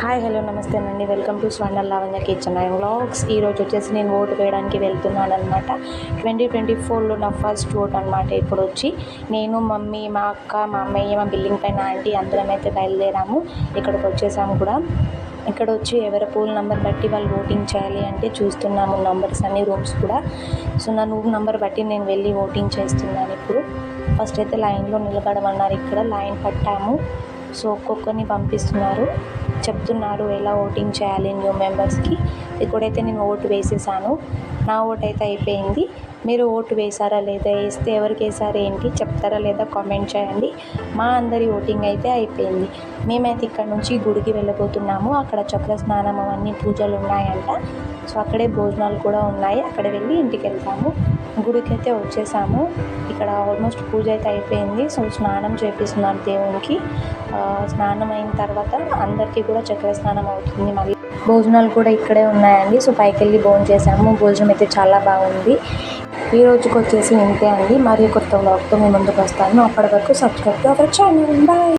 Hi hello నమస్తే అండి. Welcome to Swarna Lavanya kitchen and vlogs. ఈరోజు వచ్చేసి నేను ఓటు వేయడానికి వెళ్తున్నాను అనమాట. 2024లో నా ఫస్ట్ ఓట్ అనమాట. ఇప్పుడు వచ్చి నేను, మమ్మీ, మా అక్క, మా అమ్మయ్య, మా బిల్డింగ్ పైన ఆంటీ అందరం అయితే బయలుదేరాము. ఇక్కడికి వచ్చేసాము కూడా. ఇక్కడ వచ్చి ఎవరి పోల్ నెంబర్ బట్టి వాళ్ళు ఓటింగ్ చేయాలి అంటే చూస్తున్నాము నంబర్స్ అన్ని రూమ్స్ కూడా. సో నా రూమ్ నెంబర్ బట్టి నేను వెళ్ళి ఓటింగ్ చేస్తున్నాను ఇప్పుడు. ఫస్ట్ అయితే లైన్లో నిలబడమన్నారు. ఇక్కడ లైన్ పట్టాము. సో ఒక్కొక్కరిని పంపిస్తున్నారు, చెప్తున్నారు ఎలా ఓటింగ్ చేయాలి న్యూ మెంబర్స్కి. ఇక్కడైతే నేను ఓటు వేసేసాను. నా ఓటు అయితే అయిపోయింది. మీరు ఓటు వేసారా లేదా, వేస్తే ఎవరికి వేసారు ఏంటి చెప్తారా లేదా కామెంట్ చేయండి. మా అందరి ఓటింగ్ అయితే అయిపోయింది. మేమైతే ఇక్కడ నుంచి గుడికి వెళ్ళబోతున్నాము. అక్కడ చక్ర స్నానం అవన్నీ పూజలు ఉన్నాయంట. సో అక్కడే భోజనాలు కూడా ఉన్నాయి. అక్కడ వెళ్ళి ఇంటికి వెళ్తాము. గుడికి అయితే వచ్చేసాము. ఇక్కడ ఆల్మోస్ట్ పూజ అయితే అయిపోయింది. సో స్నానం చేపిస్తున్నారు దేవునికి. స్నానం అయిన తర్వాత అందరికీ కూడా చక్ర స్నానం అవుతుంది. మళ్ళీ భోజనాలు కూడా ఇక్కడే ఉన్నాయండి. సో పైకి వెళ్ళి భోజనం చేసాము. భోజనం అయితే చాలా బాగుంది. ఈ రోజుకి వచ్చేసి ఇంతే అండి. మరి కొత్త వ్లాగ్తో మీ ముందుకు వస్తాను. అప్పటి వరకు subscribe to our channel. Bye.